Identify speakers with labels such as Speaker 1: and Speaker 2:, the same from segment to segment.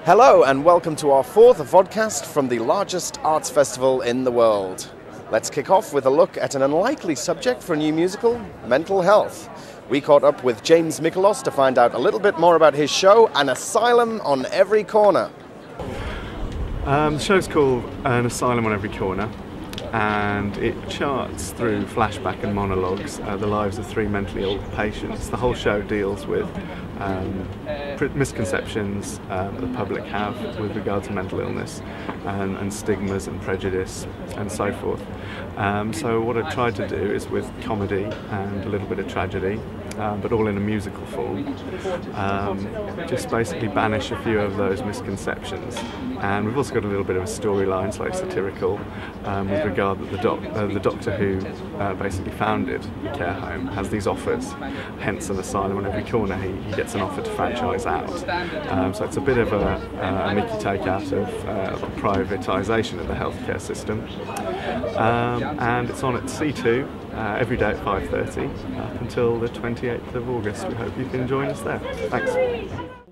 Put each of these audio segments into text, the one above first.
Speaker 1: Hello and welcome to our fourth vodcast from the largest arts festival in the world. Let's kick off with a look at an unlikely subject for a new musical, mental health. We caught up with James Mikolos to find out a little bit more about his show, An Asylum on Every Corner.
Speaker 2: The show's called An Asylum on Every Corner, and it charts through flashback and monologues the lives of three mentally ill patients. The whole show deals with misconceptions that the public have with regard to mental illness and stigmas and prejudice and so forth. So what I've tried to do is with comedy and a little bit of tragedy, but all in a musical form, just basically banish a few of those misconceptions. And we've also got a little bit of a storyline, slightly satirical, with regard that the doctor who basically founded the care home has these offers, hence an asylum on every corner. He gets an offer to franchise out. So it's a bit of a Mickey take out of the privatisation of the healthcare system. And it's on at C2 every day at 5:30 up until the 28th of August. We hope you can join us there. Thanks.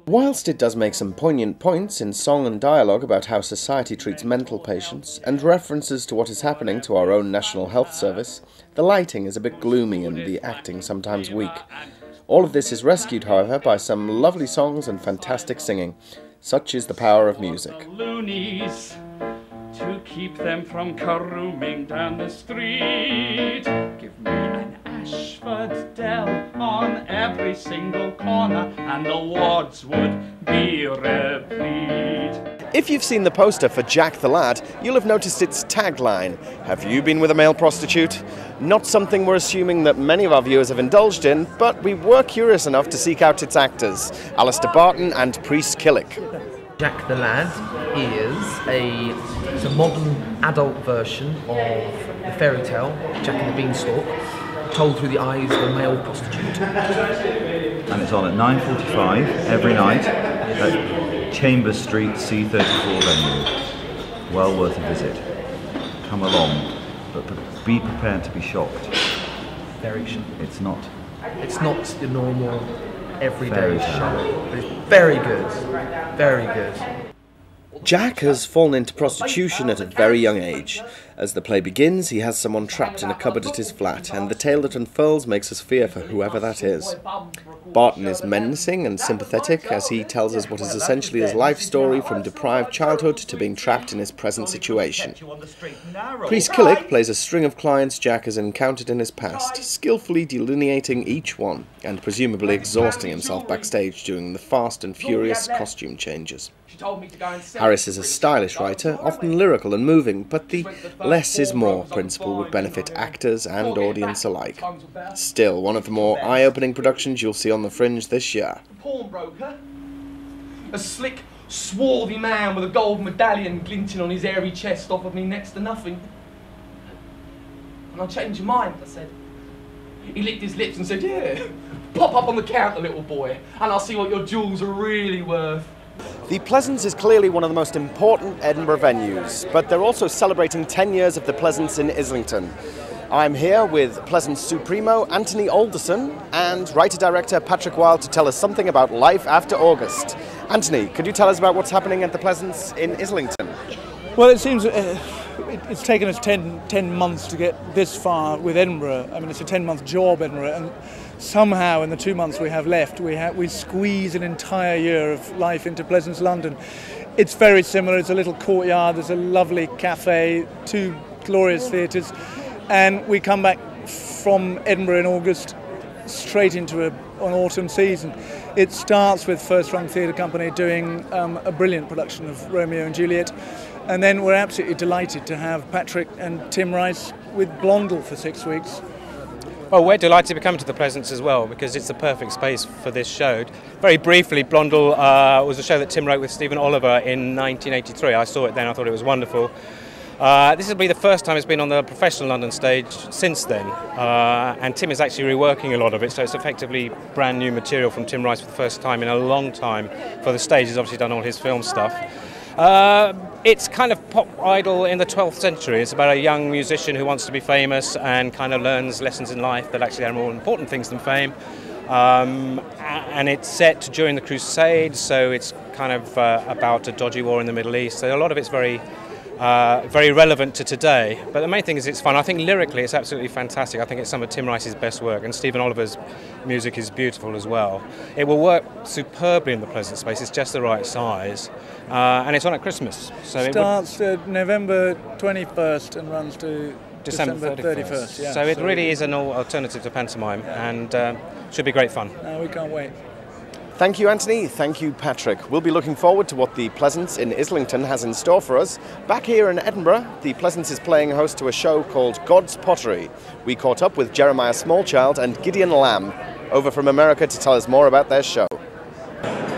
Speaker 1: Whilst it does make some poignant points in song and dialogue about how society treats mental patients and references to what is happening to our own National Health Service, the lighting is a bit gloomy and the acting sometimes weak. All of this is rescued, however, by some lovely songs and fantastic singing. Such is the power of music.
Speaker 3: Loonies, to keep them from carooming down the street. Give me an Ashford Dell on every single corner and the wards would be replete.
Speaker 1: If you've seen the poster for Jack the Lad, you'll have noticed its tagline, "Have you been with a male prostitute?" Not something we're assuming that many of our viewers have indulged in, but we were curious enough to seek out its actors, Alistair Barton and Priest Killick.
Speaker 4: Jack the Lad is it's a modern adult version of the fairy tale Jack and the Beanstalk, told through the eyes of a male prostitute.
Speaker 5: And it's on at 9:45 every night at Chambers Street, C34 venue. Well worth a visit. Come along, but be prepared to be shocked.
Speaker 4: Very shocked.
Speaker 5: It's not
Speaker 4: the normal everyday show, but it's very good. Very good.
Speaker 1: Jack has fallen into prostitution at a very young age. As the play begins, he has someone trapped in a cupboard at his flat, and the tale that unfurls makes us fear for whoever that is. Barton is menacing and sympathetic as he tells us what is essentially his life story from deprived childhood to being trapped in his present situation. Priest Killick plays a string of clients Jack has encountered in his past, skillfully delineating each one and presumably exhausting himself backstage during the fast and furious costume changes. Harris is a stylish writer, often lyrical and moving, but the less is more principle would benefit actors and audience alike. Still, one of the more eye-opening productions you'll see on the Fringe this year.
Speaker 6: Pawnbroker, a slick, swarthy man with a gold medallion glinting on his hairy chest offered me next to nothing. And I changed your mind, I said. He licked his lips and said, "Yeah, pop up on the counter, little boy, and I'll see what your jewels are really worth."
Speaker 1: The Pleasance is clearly one of the most important Edinburgh venues, but they're also celebrating 10 years of the Pleasance in Islington. I'm here with Pleasance Supremo Anthony Alderson and writer-director Patrick Wilde to tell us something about life after August. Anthony, could you tell us about what's happening at the Pleasance in Islington?
Speaker 7: Well, it seems it's taken us 10 months to get this far with Edinburgh. I mean, it's a 10-month job, Edinburgh, and somehow in the 2 months we have left, we squeeze an entire year of life into Pleasance London. It's very similar. It's a little courtyard. There's a lovely cafe, 2 glorious theatres, and we come back from Edinburgh in August straight into an autumn season. It starts with First Rung Theatre Company doing a brilliant production of Romeo and Juliet, and then we're absolutely delighted to have Patrick and Tim Rice with Blondel for 6 weeks.
Speaker 8: Well, we're delighted to be coming to the Pleasance as well because it's the perfect space for this show. Very briefly, Blondel was a show that Tim wrote with Stephen Oliver in 1983. I saw it then, I thought it was wonderful. This will be the first time it's been on the professional London stage since then, and Tim is actually reworking a lot of it, so it's effectively brand new material from Tim Rice for the first time in a long time for the stage. He's obviously done all his film stuff. It's kind of pop idol in the 12th century. It's about a young musician who wants to be famous and kind of learns lessons in life that actually are more important things than fame. and it's set during the Crusades, so it's kind of about a dodgy war in the Middle East. So a lot of it's very relevant to today. But the main thing is it's fun. I think lyrically it's absolutely fantastic. I think it's some of Tim Rice's best work, and Stephen Oliver's music is beautiful as well. It will work superbly in the Pleasance space. It's just the right size, and it's on at Christmas. So
Speaker 7: it starts November 21st and runs to December 31st. Yeah.
Speaker 8: So it really is an alternative to pantomime, and should be great fun.
Speaker 7: We can't wait.
Speaker 1: Thank you, Anthony. Thank you, Patrick. We'll be looking forward to what the Pleasance in Islington has in store for us. Back here in Edinburgh, the Pleasance is playing host to a show called God's Pottery. We caught up with Jeremiah Smallchild and Gideon Lamb over from America to tell us more about their show.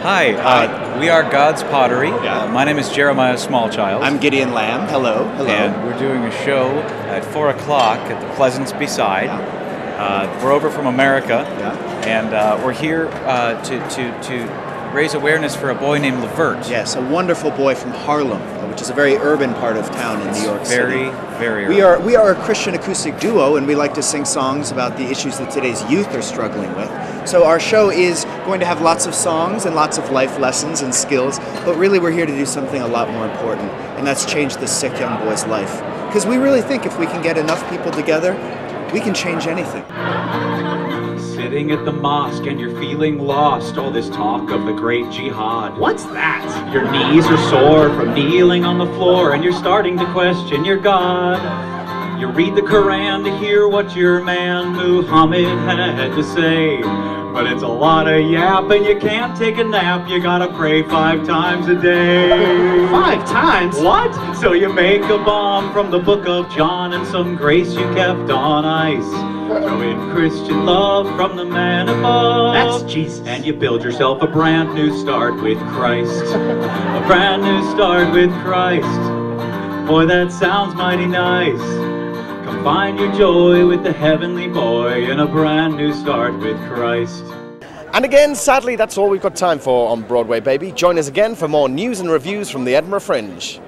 Speaker 9: Hi, we are God's Pottery. My name is Jeremiah Smallchild.
Speaker 10: I'm Gideon Lamb. Hello. Hello.
Speaker 9: And we're doing a show at 4 o'clock at the Pleasance Beside. We're over from America, and we're here to raise awareness for a boy named Levert.
Speaker 10: Yes, a wonderful boy from Harlem, which is a very urban part of town in New York City.
Speaker 9: Very
Speaker 10: urban. We are a Christian acoustic duo, and we like to sing songs about the issues that today's youth are struggling with. So our show is going to have lots of songs and lots of life lessons and skills, but really we're here to do something a lot more important, and that's change this sick young boy's life. Because we really think if we can get enough people together, we can change anything.
Speaker 11: Sitting at the mosque and you're feeling lost, all this talk of the great jihad. What's that? Your knees are sore from kneeling on the floor and you're starting to question your God. You read the Quran to hear what your man Muhammad had to say. But it's a lot of yap and you can't take a nap. You gotta pray 5 times a day.
Speaker 10: 5 times?
Speaker 11: What? So you make a bomb from the book of John and some grace you kept on ice. Throw in Christian love from the man above.
Speaker 10: That's Jesus.
Speaker 11: And you build yourself a brand new start with Christ. A brand new start with Christ. Boy, that sounds mighty nice. Come find your joy with the heavenly boy in a brand new start with Christ.
Speaker 1: And again, sadly, that's all we've got time for on Broadway, baby. Join us again for more news and reviews from the Edinburgh Fringe.